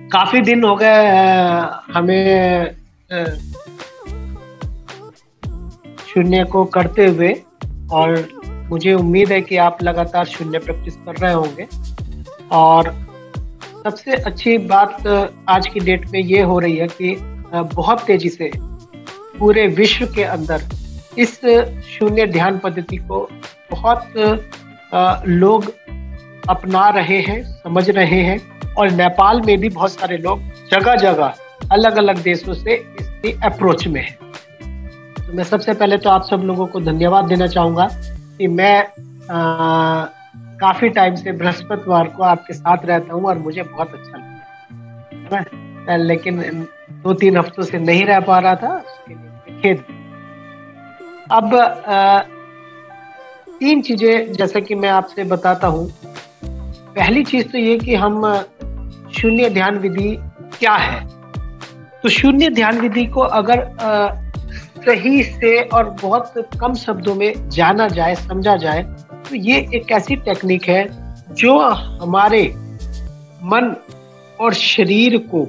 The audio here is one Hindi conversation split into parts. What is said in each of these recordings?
काफी दिन हो गए हमें शून्य को करते हुए। और मुझे उम्मीद है कि आप लगातार शून्य प्रैक्टिस कर रहे होंगे। और सबसे अच्छी बात आज की डेट में ये हो रही है कि बहुत तेजी से पूरे विश्व के अंदर इस शून्य ध्यान पद्धति को बहुत लोग अपना रहे हैं, समझ रहे हैं। और नेपाल में भी बहुत सारे लोग जगह जगह अलग अलग देशों से इसकी अप्रोच में हैं। तो मैं सबसे पहले तो आप सब लोगों को धन्यवाद देना चाहूँगा कि मैं काफ़ी टाइम से बृहस्पतिवार को आपके साथ रहता हूँ और मुझे बहुत अच्छा लगता है। लेकिन 2-3 हफ्तों से नहीं रह पा रहा था, उसके लिए खेद। अब 3 चीज़ें जैसे कि मैं आपसे बताता हूँ। पहली चीज़ तो ये कि हम शून्य ध्यान विधि क्या है। तो शून्य ध्यान विधि को अगर सही से और बहुत कम शब्दों में जाना जाए, समझा जाए, तो ये एक ऐसी टेक्निक है जो हमारे मन और शरीर को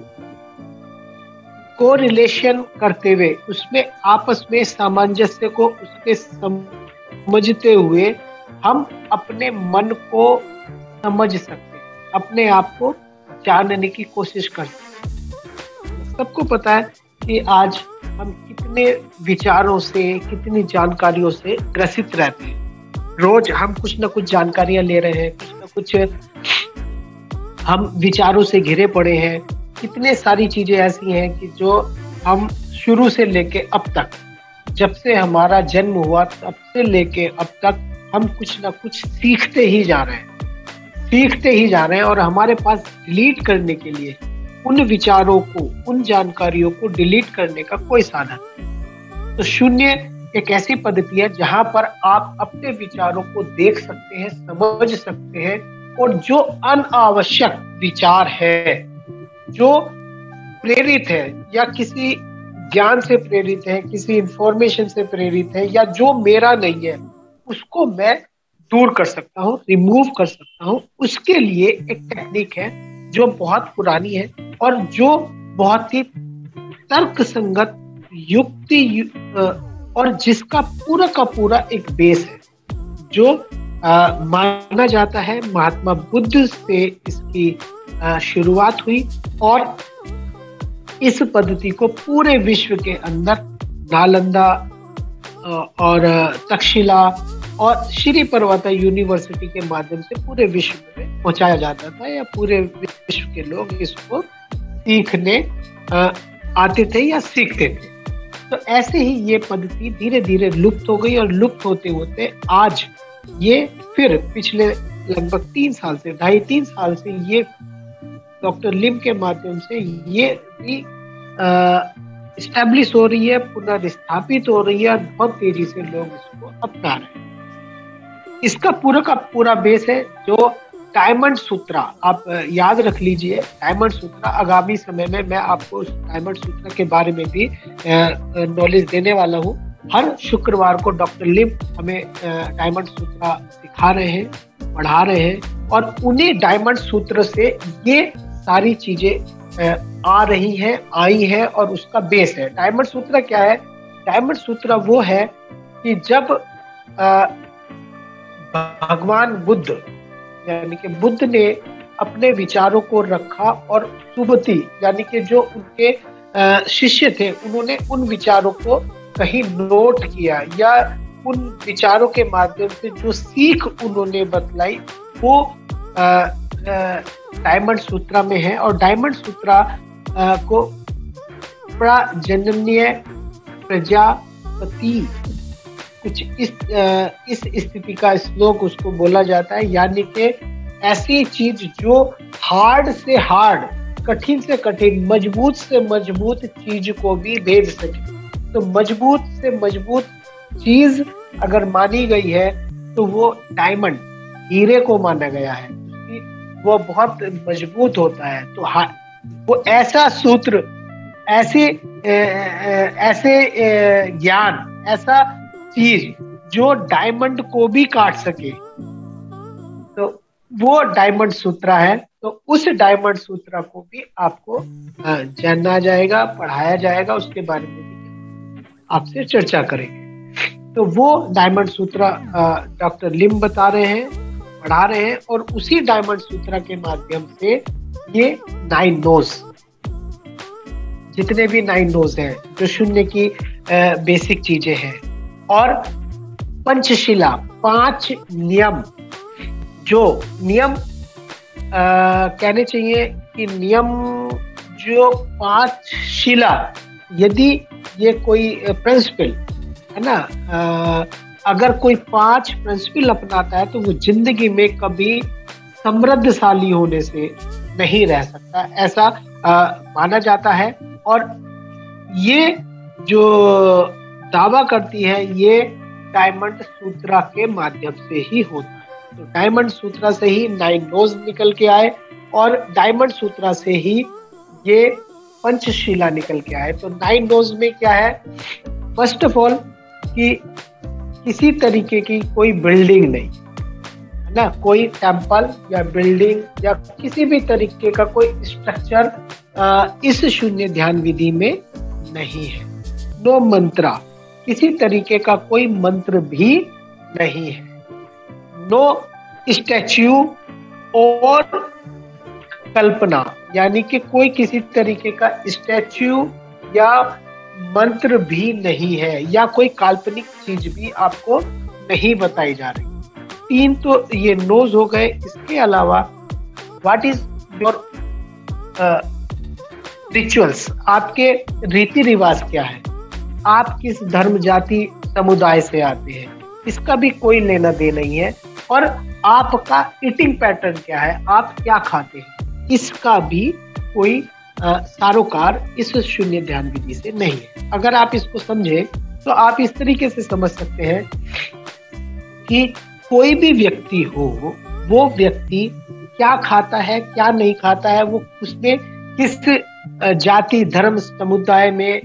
कोरिलेशन करते हुए, उसमें आपस में सामंजस्य को उसके समझते हुए हम अपने मन को समझ सकते हैं, अपने आप को जानने की कोशिश करते हैं। सबको पता है कि आज हम कितने विचारों से, कितनी जानकारियों से ग्रसित रहते हैं। रोज हम कुछ ना कुछ जानकारियां ले रहे हैं, कुछ ना कुछ हम विचारों से घिरे पड़े हैं। कितने सारी चीजें ऐसी हैं कि जो हम शुरू से लेके अब तक, जब से हमारा जन्म हुआ तब से लेके अब तक हम कुछ ना कुछ सीखते ही जा रहे हैं। और हमारे पास डिलीट करने के लिए उन विचारों को, उन जानकारियों को डिलीट करने का कोई साधन नहीं। तो शून्य एक ऐसी पद्धति है जहां पर आप अपने विचारों को देख सकते हैं, समझ सकते हैं। और जो अनावश्यक विचार है, जो प्रेरित है या किसी ज्ञान से प्रेरित है, किसी इंफॉर्मेशन से प्रेरित है, या जो मेरा नहीं है, उसको मैं दूर कर सकता हूँ, रिमूव कर सकता हूँ। उसके लिए एक टेक्निक है जो बहुत पुरानी है और जो बहुत ही तर्क संगत, युक्ति और जिसका पूरा का पूरा एक बेस है, जो माना जाता है महात्मा बुद्ध से इसकी शुरुआत हुई। और इस पद्धति को पूरे विश्व के अंदर नालंदा और तक्षशिला और श्री पर्वता यूनिवर्सिटी के माध्यम से पूरे विश्व में पहुंचाया जाता था, या पूरे विश्व के लोग इसको सीखने आते थे या सीखते थे। तो ऐसे ही ये पद्धति धीरे धीरे लुप्त हो गई, और लुप्त होते होते आज ये फिर पिछले लगभग 3 साल से, 2.5-3 साल से ये डॉक्टर लिम के माध्यम से ये इस्टेब्लिश हो रही है, पुनर्स्थापित हो रही है, और बहुत तेजी से लोग इसको अपना रहे हैं। इसका पूरा का पूरा बेस है जो डायमंड सूत्रा, आप याद रख लीजिए। डायमंड सूत्रा, आगामी समय में मैं आपको डायमंड सूत्रा के बारे में भी नॉलेज देने वाला हूँ। हर शुक्रवार को डॉक्टर लिम हमें डायमंड सूत्रा सिखा रहे हैं, पढ़ा रहे हैं, और उन्हीं डायमंड सूत्र से ये सारी चीजें आ रही हैं, आई हैं, और उसका बेस है। डायमंड सूत्रा क्या है? डायमंड सूत्रा वो है कि जब भगवान बुद्ध, यानी कि बुद्ध ने अपने विचारों को रखा, और सुबती यानी कि जो उनके शिष्य थे, उन्होंने उन विचारों को कहीं नोट किया, या उन विचारों के माध्यम से जो सीख उन्होंने बतलाई वो डायमंड सूत्रा में है। और डायमंड सूत्रा को प्रजननीय प्रजापति, कुछ इस स्थिति का श्लोक उसको बोला जाता है। यानी कि ऐसी चीज जो हार्ड से हार्ड, कठिन से कठिन, मजबूत से मजबूत चीज को भी भेद सके। तो मजबूत से मजबूत चीज अगर मानी गई है तो वो डायमंड, हीरे को माना गया है, वो बहुत मजबूत होता है। तो वो ऐसा सूत्र, ऐसे ज्ञान, ऐसा चीज जो डायमंड को भी काट सके, तो वो डायमंड सूत्रा है। तो उस डायमंड सूत्र को भी आपको जानना जाएगा, पढ़ाया जाएगा, उसके बारे में भी आपसे चर्चा करेंगे। तो वो डायमंड सूत्र डॉक्टर लिम बता रहे हैं, पढ़ा रहे हैं, और उसी डायमंड सूत्र के माध्यम से ये 9 नोज, जितने भी 9 नोज हैं, जो शून्य की बेसिक चीजें हैं, और पंचशिला 5 नियम, जो नियम कहने चाहिए कि नियम जो 5 शिला, यदि ये कोई प्रिंसिपल है ना, अगर कोई 5 प्रिंसिपल अपनाता है तो वो जिंदगी में कभी समृद्धशाली होने से नहीं रह सकता, ऐसा माना जाता है। और ये जो दावा करती है ये डायमंड सूत्रा के माध्यम से ही होता है। तो डायमंड सूत्रा से ही 9 नोज निकल के आए, और डायमंड सूत्रा से ही ये पंचशिला निकल के आए। तो 9 नोज में क्या है, फर्स्ट ऑफ ऑल कि किसी तरीके की कोई बिल्डिंग नहीं है ना, कोई टेम्पल या बिल्डिंग या किसी भी तरीके का कोई स्ट्रक्चर इस शून्य ध्यान विधि में नहीं है। नो मंत्रा, किसी तरीके का कोई मंत्र भी नहीं है। नो स्टैच्यू और कल्पना, यानी कि कोई किसी तरीके का स्टैच्यू या मंत्र भी नहीं है, या कोई काल्पनिक चीज भी आपको नहीं बताई जा रही। 3 तो ये नोज हो गए। इसके अलावा व्हाट इज योर रिचुअल्स, आपके रीति रिवाज क्या है, आप किस धर्म जाति समुदाय से आते हैं, इसका भी कोई लेना दे नहीं है। और आपका ईटिंग पैटर्न क्या है, आप क्या खाते हैं, इसका भी कोई सारोकार इस शून्य ध्यान विधि से नहीं है। अगर आप इसको समझे तो आप इस तरीके से समझ सकते हैं कि कोई भी व्यक्ति हो, वो व्यक्ति क्या खाता है क्या नहीं खाता है, वो उसने किस जाति धर्म समुदाय में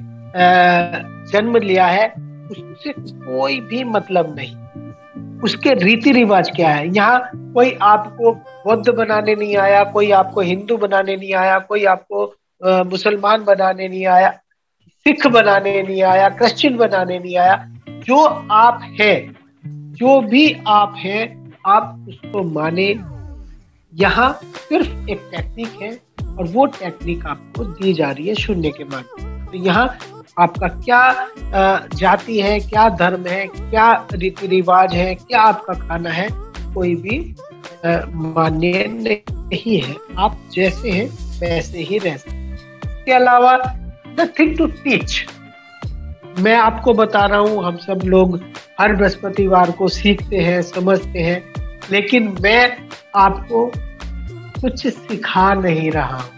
जन्म लिया है, उससे कोई भी मतलब नहीं। उसके रीति रिवाज क्या है, यहाँ कोई आपको बौद्ध बनाने नहीं आया, कोई आपको हिंदू बनाने नहीं आया, कोई आपको मुसलमान बनाने नहीं आया, सिख बनाने नहीं आया, क्रिश्चियन बनाने नहीं आया। जो आप हैं, जो भी आप हैं, आप उसको माने। यहाँ सिर्फ एक टेक्निक है, और वो टेक्निक आपको दी जा रही है शून्य के माध्यम। तो यहाँ आपका क्या जाति है, क्या धर्म है, क्या रीति रिवाज है, क्या आपका खाना है, कोई भी मान्य नहीं है। आप जैसे हैं वैसे ही रह सकते हैं। इसके अलावा नथिंग टू टीच। मैं आपको बता रहा हूँ, हम सब लोग हर बृहस्पतिवार को सीखते हैं, समझते हैं, लेकिन मैं आपको कुछ सिखा नहीं रहा हूँ,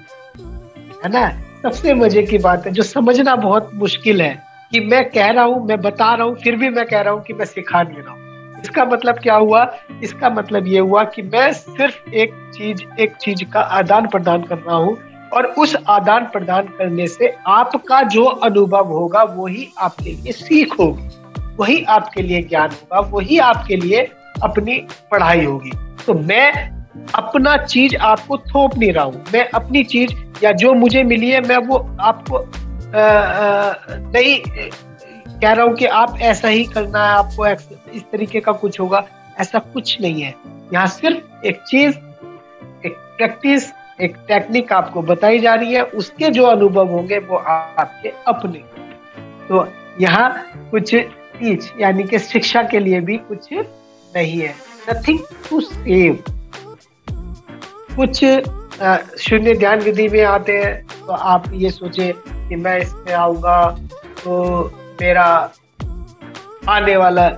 है ना। सबसे मजे की बात है, जो समझना बहुत मुश्किल है, कि मैं कह रहा हूँ, मैं बता रहा हूँ, फिर भी मैं कह रहा हूँ कि मैं सिखा नहीं रहा हूँ। इसका मतलब क्या हुआ? इसका मतलब ये हुआ कि मैं सिर्फ एक चीज का आदान प्रदान कर रहा हूँ, और उस आदान प्रदान करने से आपका जो अनुभव होगा वही आपके लिए सीख होगी, वही आपके लिए ज्ञान होगा, वही आपके लिए अपनी पढ़ाई होगी। तो मैं अपना चीज आपको थोप नहीं रहा हूँ, मैं अपनी चीज या जो मुझे मिली है मैं वो आपको नहीं कह रहा हूँ कि आप ऐसा ही करना है, आपको इस तरीके का कुछ होगा, ऐसा कुछ नहीं है। यहाँ सिर्फ एक चीज, एक प्रैक्टिस, एक टेक्निक आपको बताई जा रही है, उसके जो अनुभव होंगे वो आपके अपने। तो यहाँ कुछ टीच यानी कि शिक्षा के लिए भी कुछ नहीं है। Nothing to save. कुछ शून्य ध्यान विधि में आते हैं तो आप ये सोचे कि मैं इसमें आऊंगा तो मेरा आने वाला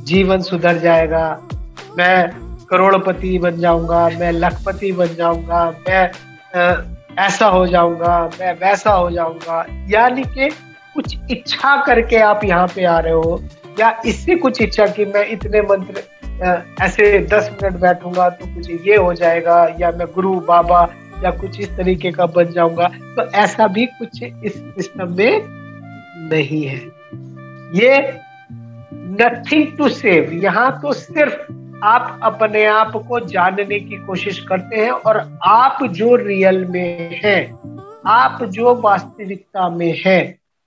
जीवन सुधर जाएगा, मैं करोड़पति बन जाऊंगा, मैं लखपति बन जाऊंगा, मैं ऐसा हो जाऊंगा, मैं वैसा हो जाऊंगा। यानी कि कुछ इच्छा करके आप यहाँ पे आ रहे हो, या इससे कुछ इच्छा कि मैं इतने मंत्र ऐसे 10 मिनट बैठूंगा तो कुछ ये हो जाएगा, या मैं गुरु बाबा या कुछ इस तरीके का बन जाऊंगा। तो ऐसा भी कुछ इस सिस्टम में नहीं है। ये नथिंग टू सेव, यहाँ तो सिर्फ आप अपने आप को जानने की कोशिश करते हैं और आप जो रियल में है, आप जो वास्तविकता में है,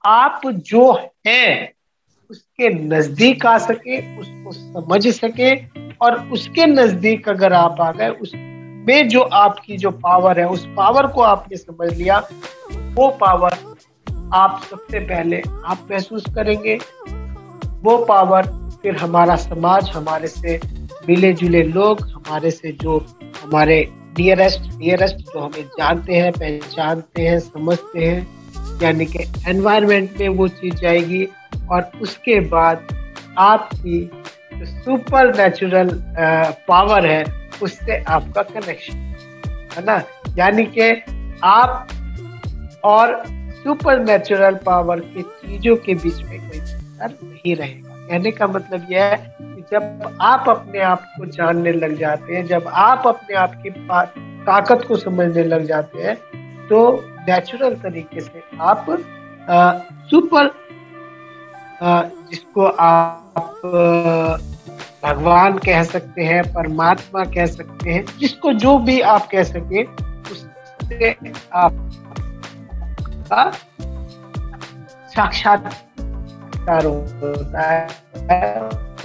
आप जो है उसके नजदीक आ सके, उसको समझ सके, और उसके नजदीक अगर आप आ गए, उसमें जो आपकी जो पावर है, उस पावर को आपने समझ लिया, वो पावर आप सबसे पहले आप महसूस करेंगे। वो पावर फिर हमारा समाज, हमारे से मिले जुले लोग, हमारे से जो हमारे डियरेस्ट जो हमें जानते हैं, पहचानते हैं, समझते हैं, यानी कि एनवायरनमेंट में वो चीज जाएगी। और उसके बाद आपकी जो सुपर नेचुरल पावर है, उससे आपका कनेक्शन है ना, यानी कि आप और सुपर नेचुरल पावर की चीजों के बीच में कोई अंतर नहीं रहेगा। कहने का मतलब यह है कि जब आप अपने आप को जानने लग जाते हैं, जब आप अपने आप की ताकत को समझने लग जाते हैं, तो नेचुरल तरीके से आप सुपर, जिसको आप भगवान कह सकते हैं, परमात्मा कह सकते हैं, जिसको जो भी आप कह सके, उससे आपका साक्षात्कार होता है,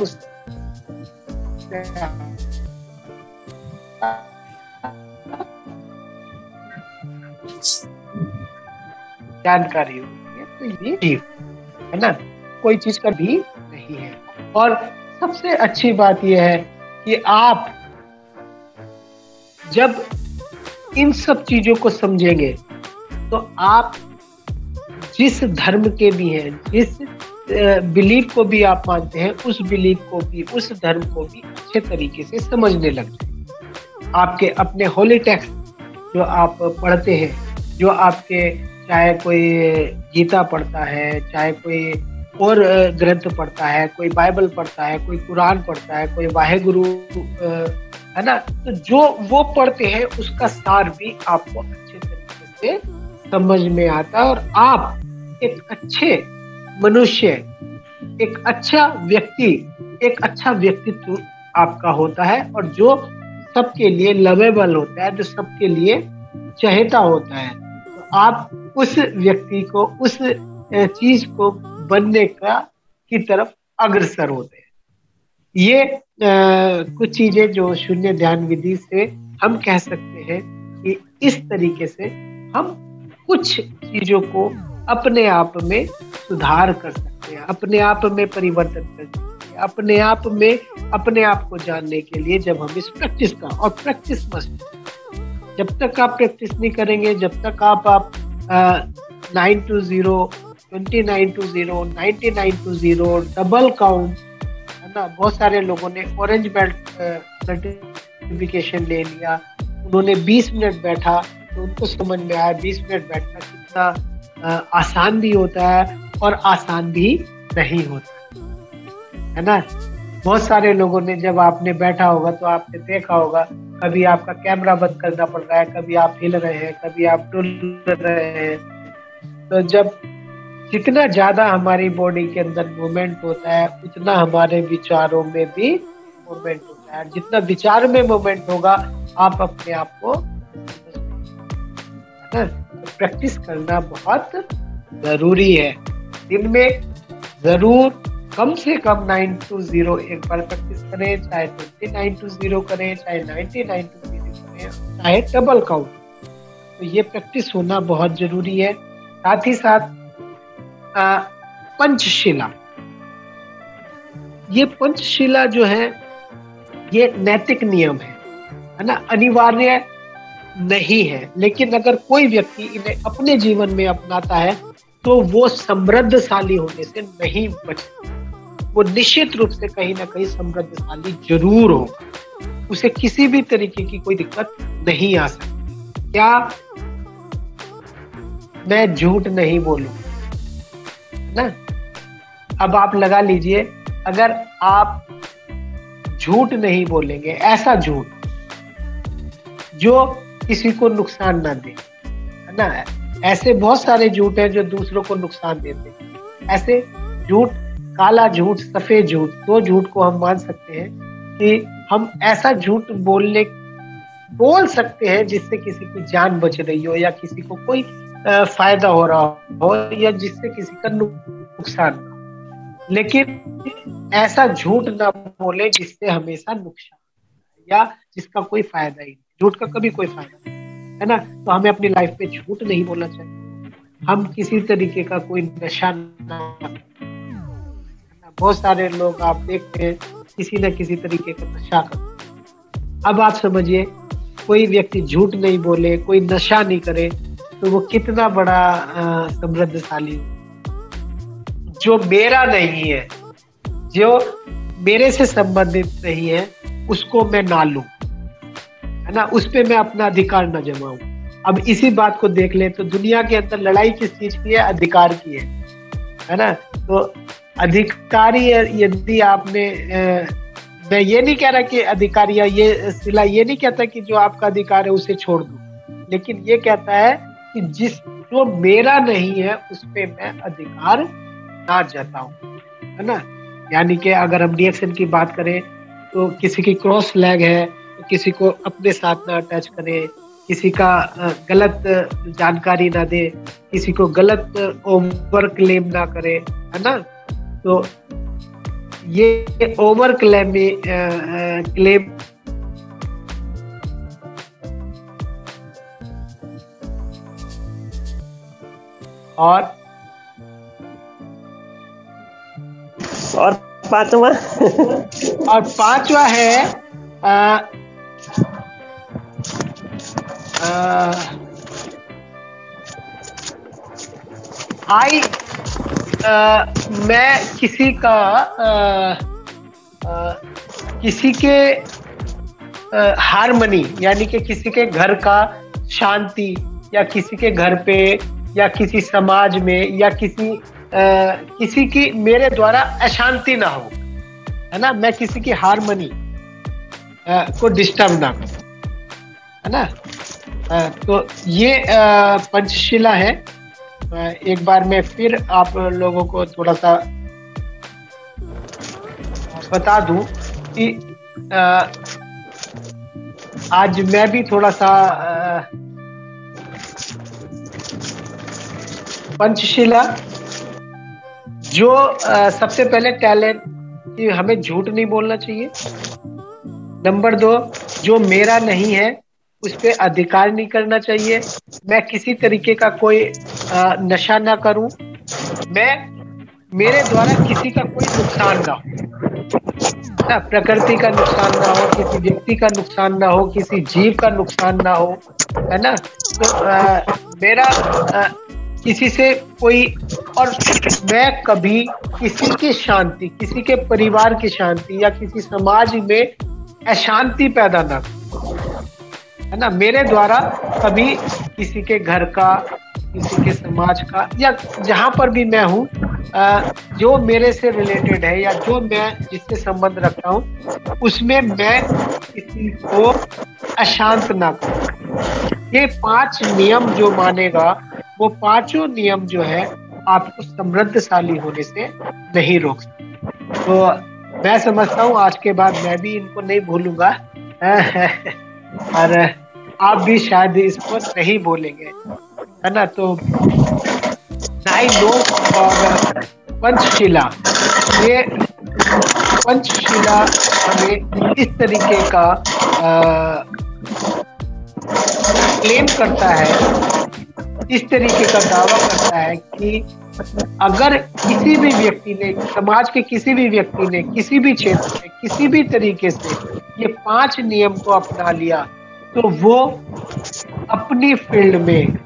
उस जानकारी होती है। तो ये जीव है ना, कोई चीज का भी नहीं है। और सबसे अच्छी बात यह है कि आप जब इन सब चीजों को समझेंगे, तो आप जिस धर्म के भी हैं, जिस बिलीफ को भी आप मानते हैं, उस बिलीफ को भी, उस धर्म को भी अच्छे तरीके से समझने लग जाए। आपके अपने होली टेक्स्ट जो आप पढ़ते हैं, जो आपके, चाहे कोई गीता पढ़ता है, चाहे कोई और ग्रंथ पढ़ता है, कोई बाइबल पढ़ता है, कोई कुरान पढ़ता है, कोई वाहेगुरु है ना, तो जो वो पढ़ते हैं उसका सार भी आपको अच्छे तरीके से समझ में आता है, और आप एक अच्छे मनुष्य, एक अच्छा व्यक्ति, एक अच्छा व्यक्तित्व आपका होता है, और जो सबके लिए लवेबल होता है, जो सबके लिए चहेता होता है। तो आप उस व्यक्ति को, उस चीज को बनने की तरफ अग्रसर होते हैं। ये कुछ चीजें जो शून्य ध्यान विधि से हम कह सकते हैं कि इस तरीके से हम कुछ चीजों को अपने आप में सुधार कर सकते हैं, अपने आप में परिवर्तन कर सकते हैं, अपने आप में अपने आप को जानने के लिए जब हम इस प्रैक्टिस का, और प्रैक्टिस मस्ट, जब तक आप प्रैक्टिस नहीं करेंगे, जब तक आप 9 to 0, 29 to 0, 99 to 0, double count, है ना। बहुत सारे लोगों ने ऑरेंज बेल्ट सर्टिफिकेशन ले लिया, उन्होंने 20 मिनट बैठा, तो उनको समझ में आया 20 मिनट बैठना कितना आसान भी होता है और आसान भी नहीं होता, है ना। बहुत सारे लोगों ने, जब आपने बैठा होगा तो आपने देखा होगा, कभी आपका कैमरा बंद करना पड़ रहा है, कभी आप हिल रहे हैं, कभी आप डुल रहे हैं। तो जब जितना ज्यादा हमारी बॉडी के अंदर मूवमेंट होता है, उतना हमारे विचारों में भी मूवमेंट होता है। जितना विचार में मूवमेंट होगा, आप अपने आप को, प्रैक्टिस करना बहुत जरूरी है। दिन में जरूर कम से कम 9 to 0 एक बार प्रैक्टिस करें, चाहे 29 to 0 करें, चाहे 99 to 0 करें, चाहे डबल काउंट। तो ये प्रैक्टिस होना बहुत जरूरी है। साथ ही साथ पंचशिला, ये पंचशिला जो है, ये नैतिक नियम है ना, अनिवार्य नहीं है, लेकिन अगर कोई व्यक्ति इन्हें अपने जीवन में अपनाता है तो वो समृद्धशाली होने से नहीं बचता। वो निश्चित रूप से कहीं ना कहीं समृद्धशाली जरूर होगा, उसे किसी भी तरीके की कोई दिक्कत नहीं आ सकती। क्या मैं झूठ नहीं बोलूं ना? अब आप लगा लीजिए, अगर आप झूठ नहीं बोलेंगे, ऐसा झूठ जो किसी को नुकसान ना दे, है ना। ऐसे बहुत सारे झूठ हैं जो दूसरों को नुकसान देते हैं। ऐसे झूठ, काला झूठ, सफेद झूठ, दो झूठ को हम मान सकते हैं कि हम ऐसा झूठ बोल सकते हैं जिससे किसी की जान बच रही हो या किसी को कोई फायदा हो रहा हो या जिससे किसी का नुकसान ना हो, लेकिन ऐसा झूठ ना बोले जिससे हमेशा नुकसान या जिसका कोई फायदा ही नहीं। झूठ का कभी कोई फायदा नहीं है ना। तो हमें अपनी लाइफ में झूठ नहीं बोलना चाहिए। हम किसी तरीके का कोई नशा ना, बहुत सारे लोग आप देखते हैं किसी न किसी तरीके का नशा करते। अब आप समझिए, कोई व्यक्ति झूठ नहीं बोले, कोई नशा नहीं करे, तो वो कितना बड़ा समृद्धशाली हो। जो मेरा नहीं है, जो मेरे से संबंधित नहीं है, उसको मैं ना लूं, है ना, उस पे मैं अपना अधिकार न जमाऊं। अब इसी बात को देख ले तो दुनिया के अंदर लड़ाई किस चीज की है? अधिकार की है ना। तो अधिकारी यदि आपने मैं ये नहीं कह रहा कि अधिकार या ये सिला ये नहीं कहता कि जो आपका अधिकार है उसे छोड़ दो, लेकिन ये कहता है कि जो मेरा नहीं है उस पे मैं अधिकार ना जताऊं, है ना। यानी कि अगर हम रिएक्शन की बात करें तो किसी की क्रॉस लेग है तो किसी को अपने साथ ना अटैच करे, किसी का गलत जानकारी ना दे, किसी को गलत ओवर क्लेम ना करे, है ना। तो ये ओवर क्लेम और पांचवा और पांचवा है मैं किसी का किसी के हारमनी, यानी कि किसी के घर का शांति या किसी के घर पे या किसी समाज में या किसी की मेरे द्वारा अशांति ना हो, है ना। मैं किसी की हारमनी को डिस्टर्ब ना करूं, है ना। तो ये पंचशिला है। एक बार मैं फिर आप लोगों को थोड़ा सा बता दूं कि आज मैं भी थोड़ा सा पंचशिला जो सबसे पहले टैलेंट कि हमें झूठ नहीं बोलना चाहिए। नंबर 2, जो मेरा नहीं है उस पर अधिकार नहीं करना चाहिए। मैं किसी तरीके का कोई नशा ना करूं। मेरे द्वारा किसी का कोई नुकसान ना हो, ना प्रकृति का नुकसान ना हो, किसी व्यक्ति का नुकसान ना हो, किसी जीव का नुकसान ना हो, है ना। तो मेरा किसी से कोई, और मैं कभी किसी की शांति, किसी के परिवार की शांति या किसी समाज में अशांति पैदा ना, है ना। मेरे द्वारा कभी किसी के घर का, किसी के समाज का या जहां पर भी मैं हूँ, जो मेरे से रिलेटेड है या जो मैं जिससे संबंध रखता हूँ उसमें मैं किसी को अशांत ना करूं। ये 5 नियम जो मानेगा वो पांचों नियम जो है आपको समृद्धशाली होने से नहीं रोक सकते। तो मैं समझता हूँ आज के बाद मैं भी इनको नहीं भूलूंगा और आप भी शायद इसको नहीं बोलेंगे, है ना। तो 9 नोट्स और पंचशिला, ये पंचशिला हमें इस तरीके का क्लेम करता है, इस तरीके का दावा करता है कि अगर किसी भी व्यक्ति ने, समाज के किसी भी व्यक्ति ने किसी भी क्षेत्र में किसी भी तरीके से ये 5 नियम को अपना लिया तो वो अपनी फील्ड में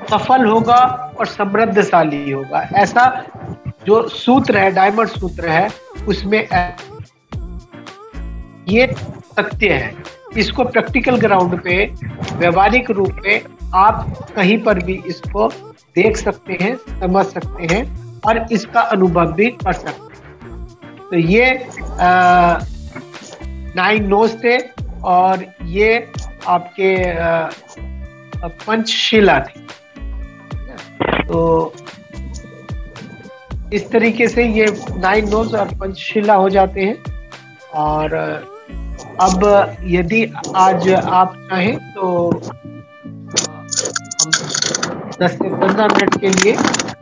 सफल होगा और समृद्धशाली होगा। ऐसा जो सूत्र है, डायमंड सूत्र है, उसमें ये सत्य है। इसको प्रैक्टिकल ग्राउंड पे, व्यवहारिक रूप में आप कहीं पर भी इसको देख सकते हैं, समझ सकते हैं और इसका अनुभव भी कर सकते हैं। तो ये 9 नोज थे और ये आपके पंचशिला थी। तो इस तरीके से ये 9 नोज और पंचशिला हो जाते हैं और अब यदि आज आप चाहें तो हम 10 से 15 मिनट के लिए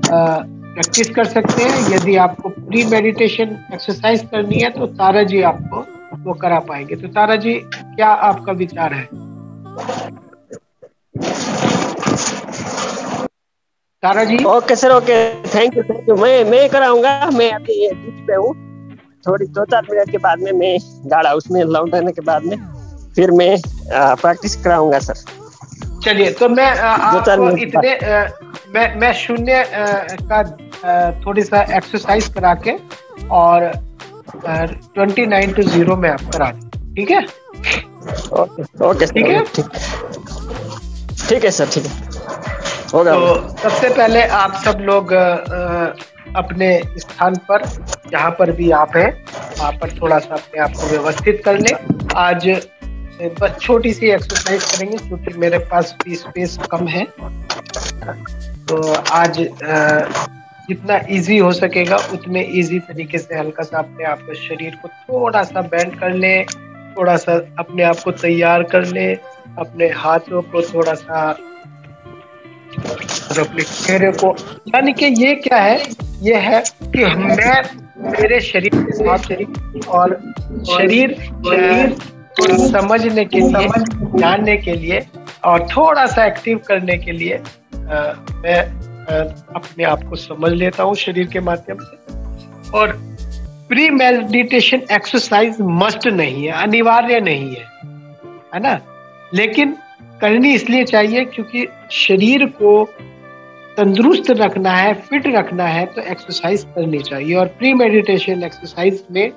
प्रैक्टिस कर सकते हैं। यदि आपको प्री मेडिटेशन एक्सरसाइज करनी है तो तारा जी आपको वो करा पाएंगे। तो तारा जी, क्या आपका विचार है? Tara ji. Okay sir, okay, thank you. मैं कराऊंगा। मैं अभी ड्यूटी पे हूँ। थोड़ी 2-4 मिनट के बाद में मैं गाड़ा उसमें लौटने के बाद में फिर मैं प्रैक्टिस कराऊंगा सर। चलिए, तो मैं आपको इतने मैं शून्य का थोड़ी सा एक्सरसाइज करा के और 29 to 0 में आप करा दें, ठीक है? ओके ठीक है, ठीक है सर, ठीक है, होगा। तो सबसे पहले आप सब लोग अपने स्थान पर, जहाँ पर भी आप हैं, वहाँ पर थोड़ा सा अपने आप को व्यवस्थित कर लें। आज बस छोटी सी एक्सरसाइज करेंगे क्योंकि मेरे पास भी स्पेस कम है। तो आज जितना इजी हो सकेगा उतने इजी तरीके से हल्का सा अपने आप को, शरीर को थोड़ा सा बेंड कर ले, थोड़ा सा अपने आप को तैयार कर ले, अपने हाथों को थोड़ा सा और अपने चेहरे को, यानी कि ये क्या है, ये है कि मैं मेरे शरीर के साथ और शरीर को समझने के लिए, जानने के लिए और थोड़ा सा एक्टिव करने के लिए मैं अपने आप को समझ लेता हूँ शरीर के माध्यम से। और प्री मेडिटेशन एक्सरसाइज मस्ट नहीं है, अनिवार्य नहीं है ना, लेकिन करनी इसलिए चाहिए क्योंकि शरीर को तंदुरुस्त रखना है, फिट रखना है, तो एक्सरसाइज करनी चाहिए। और प्री मेडिटेशन एक्सरसाइज में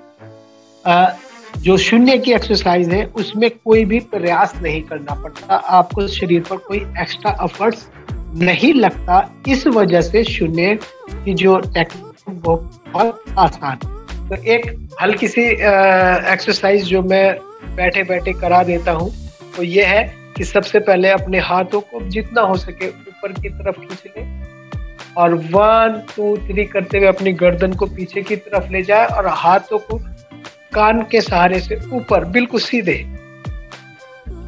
जो शून्य की एक्सरसाइज है उसमें कोई भी प्रयास नहीं करना पड़ता, आपको शरीर पर कोई एक्स्ट्रा एफर्ट्स नहीं लगता। इस वजह से शून्य की जो टेक्निक बहुत आसान है। तो एक हल्की सी एक्सरसाइज जो मैं बैठे बैठे करा देता हूँ तो ये है कि सबसे पहले अपने हाथों को जितना हो सके ऊपर की तरफ खींच ले और 1 2 3 करते हुए अपनी गर्दन को पीछे की तरफ ले जाए और हाथों को कान के सहारे से ऊपर बिल्कुल सीधे,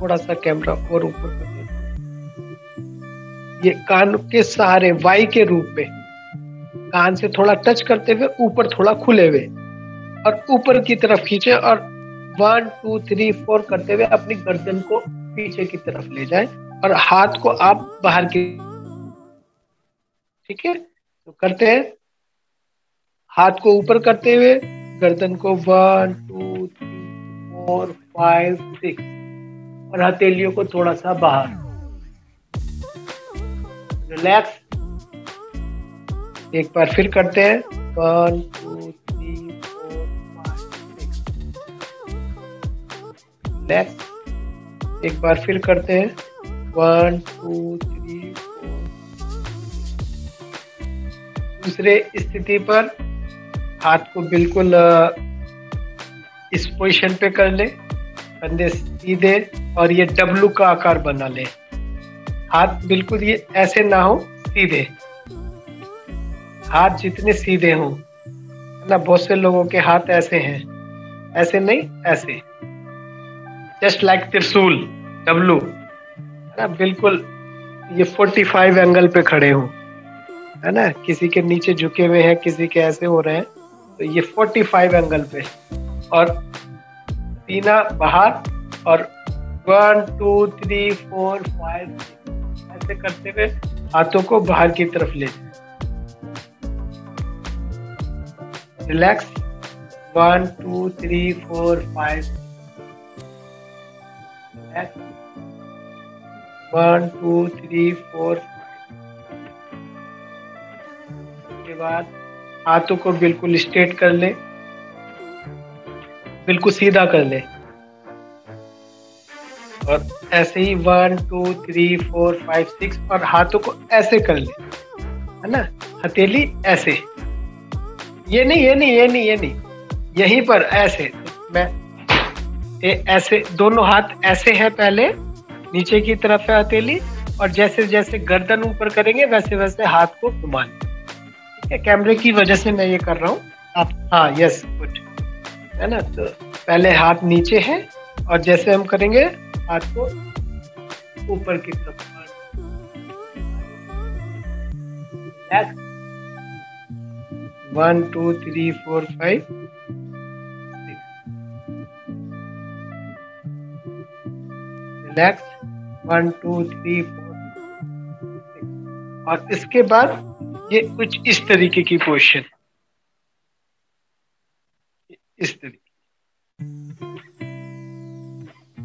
थोड़ा सा कैमरा और ऊपर कर दे, ये कान के सहारे वाई के रूप में कान से थोड़ा टच करते हुए ऊपर थोड़ा खुले हुए और ऊपर की तरफ खींचे और 1 2 3 4 करते हुए अपनी गर्दन को पीछे की तरफ ले जाए और हाथ को आप बाहर की, ठीक है? तो करते हैं, हाथ को ऊपर करते हुए गर्दन को 1 2 3 4 5 6 और हथेलियों को थोड़ा सा बाहर, रिलैक्स। एक बार फिर करते हैं, 1 2 3 4 5 6, रिलैक्स। एक बार फिर करते हैं, 1 2 3 4। दूसरे स्थिति पर हाथ को बिल्कुल इस पोजीशन पे कर ले, कंधे सीधे और ये डब्लू का आकार बना ले। हाथ बिल्कुल ये ऐसे ना हो, सीधे। हाथ जितने सीधे हों ना, बहुत से लोगों के हाथ ऐसे हैं, ऐसे नहीं, ऐसे, जस्ट लाइक त्रिशूल, डब्लू, है ना, बिल्कुल ये 45 एंगल पे खड़े हों, है ना, किसी के नीचे झुके हुए हैं, किसी के ऐसे हो रहे हैं, तो ये 45 एंगल पे और सीना बाहर और 1 2 3 4 5 ऐसे करते हुए हाथों को बाहर की तरफ ले जाए, रिलैक्स। 1 2 3 4 5, 1 2 3 4 5। के बाद हाथों को बिल्कुल स्ट्रेट कर ले, बिल्कुल सीधा कर ले और ऐसे ही 1 2 3 4 5 6 और हाथों को ऐसे कर ले, है ना, हथेली ऐसे, ये नहीं, यहीं पर ऐसे। मैं ऐसे, दोनों हाथ ऐसे हैं, पहले नीचे की तरफ है हथेली और जैसे जैसे गर्दन ऊपर करेंगे वैसे वैसे हाथ को घुमा लें। ठीक है, कैमरे की वजह से मैं ये कर रहा हूँ, आप, हाँ, यस, गुड, है ना। तो पहले हाथ नीचे है और जैसे हम करेंगे हाथ को ऊपर की तरफ, 1 2 3 4 5 रिलैक्स, 1 2 3 4 6। और इसके बाद ये कुछ इस तरीके की पोजीशन, इस तरीके,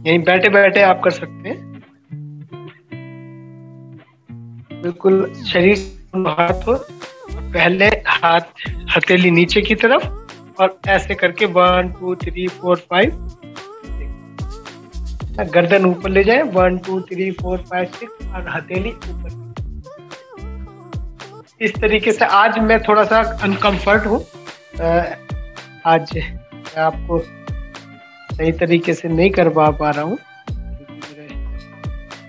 यहीं बैठे बैठे आप कर सकते हैं। बिल्कुल शरीर हाथ हो, पहले हाथ हथेली नीचे की तरफ और ऐसे करके 1 2 3 4 5, गर्दन ऊपर ले जाए, 1 2 3 4 5 6 और हथेली ऊपर। इस तरीके से आज मैं थोड़ा सा अनकंफर्ट हूँ, आज मैं आपको सही तरीके से नहीं करवा पा रहा हूँ क्योंकि मेरे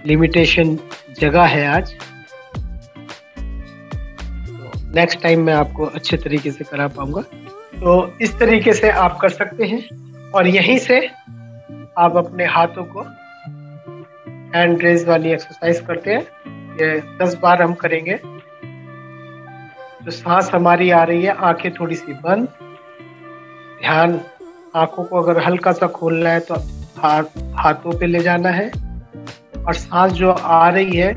लिमिटेशन जगह है आज। तो नेक्स्ट टाइम मैं आपको अच्छे तरीके से करा पाऊंगा। तो इस तरीके से आप कर सकते हैं और यहीं से आप अपने हाथों को हैंड रेज वाली एक्सरसाइज करते हैं। ये 10 बार हम करेंगे। जो सांस हमारी आ रही है, आंखें थोड़ी सी बंद, ध्यान आंखों को अगर हल्का सा खोलना है तो हाथों पे ले जाना है और सांस जो आ रही है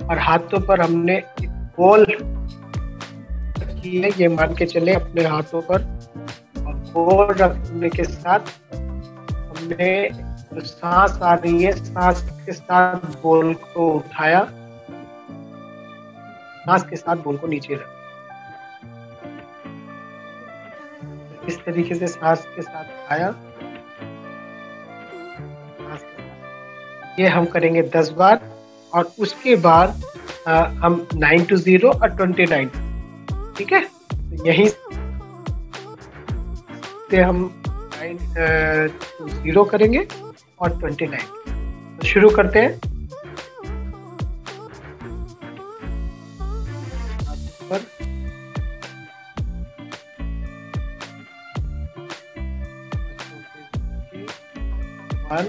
और हाथों पर हमने एक गोल की है, ये मान के चले अपने हाथों पर, और गोल रखने के साथ हमने जो सांस आ रही है, सांस के साथ बोल को उठाया, सांस के साथ बोल को नीचे रखा। इस तरीके से सांस के साथ उठाया, ये हम करेंगे 10 बार। और उसके बाद हम 9 to 0 और 29, ठीक है। तो यहीं से हम 9 to 0 करेंगे और 29। तो शुरू करते हैं। वन,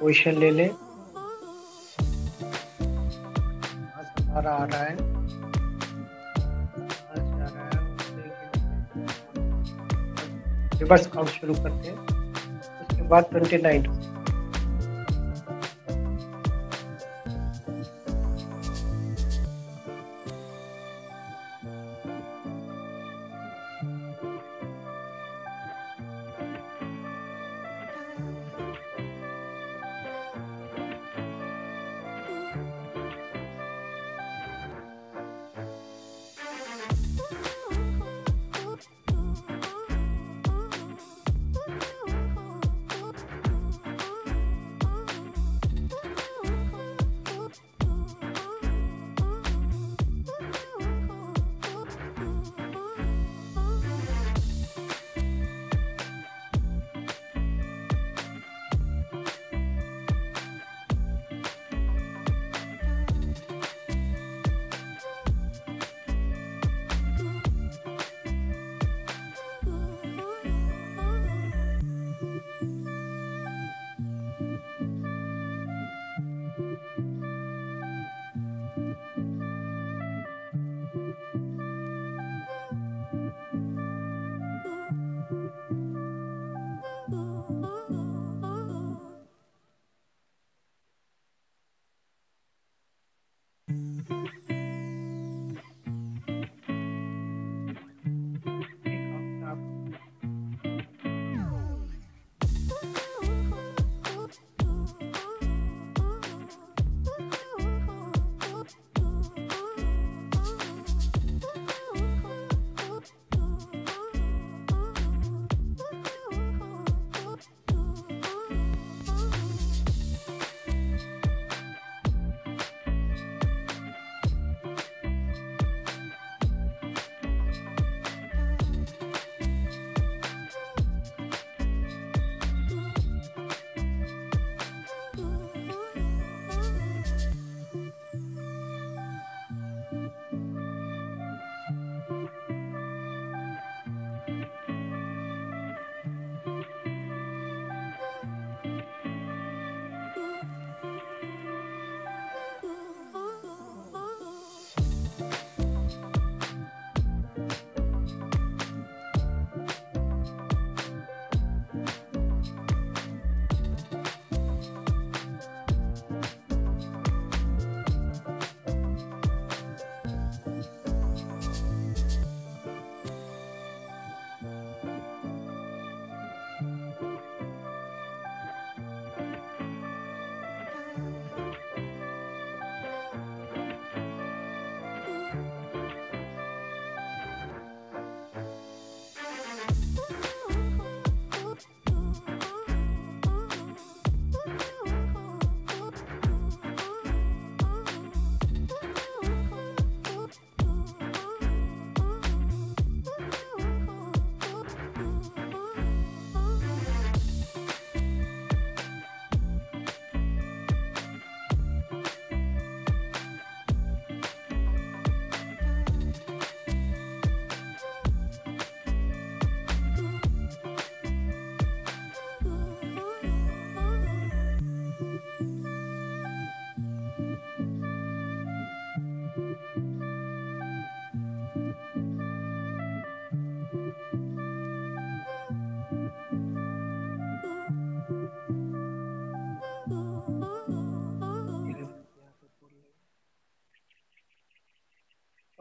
पोजीशन ले लें। हमारा आ रहा है, रिवर्स काउंट शुरू करते हैं। उसके बाद 29।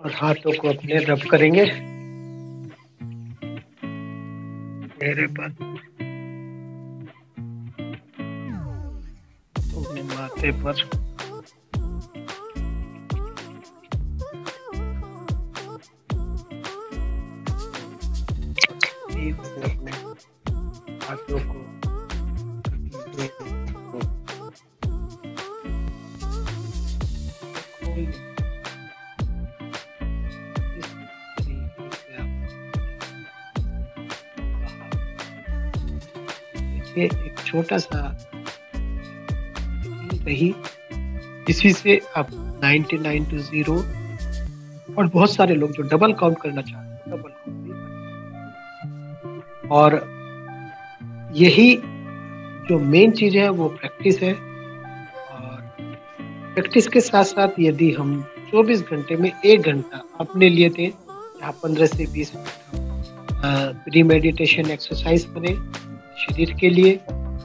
और हाथों को अपने रब करेंगे चेहरे पर, अपने माथे पर। धीरे से अपने हाथों को ये एक छोटा सा रही, इसी से आप 99 to 0, और बहुत सारे लोग जो डबल काउंट करना चाहते हैं डबल काउंट भी करते हैं। और यही जो मेन चीज है वो प्रैक्टिस है। और प्रैक्टिस के साथ साथ यदि हम 24 घंटे में 1 घंटा अपने लिए दें, जहाँ 15 से 20 मिनट प्री मेडिटेशन एक्सरसाइज करें शरीर के लिए,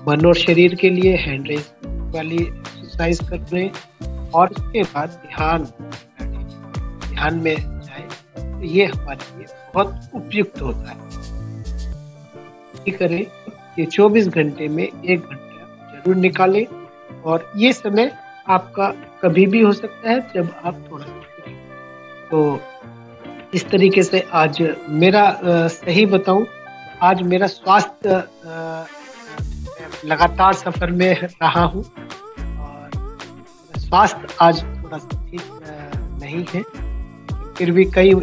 मन और शरीर के लिए हैंड रेस वाली एक्सरसाइज करें, और उसके बाद ध्यान में जाए, तो ये हमारे लिए बहुत उपयुक्त होता है। ये करें कि 24 घंटे में 1 घंटा जरूर निकालें, और ये समय आपका कभी भी हो सकता है जब आप थोड़ा सा करें। तो इस तरीके से आज मेरा सही बताऊं, आज मेरा स्वास्थ्य लगातार सफर में रहा हूँ, और स्वास्थ्य आज थोड़ा सा ठीक नहीं है, फिर भी कई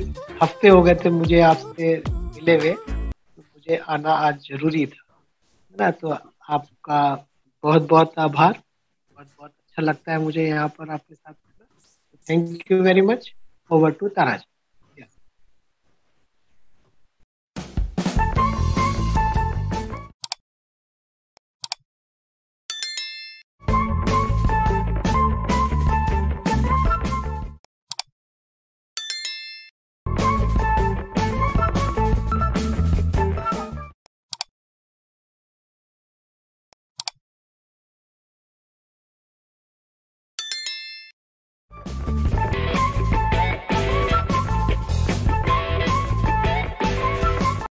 हफ्ते हो गए थे मुझे आपसे मिले हुए, तो मुझे आना आज जरूरी था ना। तो आपका बहुत बहुत आभार, बहुत बहुत अच्छा लगता है मुझे यहाँ पर आपके साथ। Thank you very much. Over to ताराज।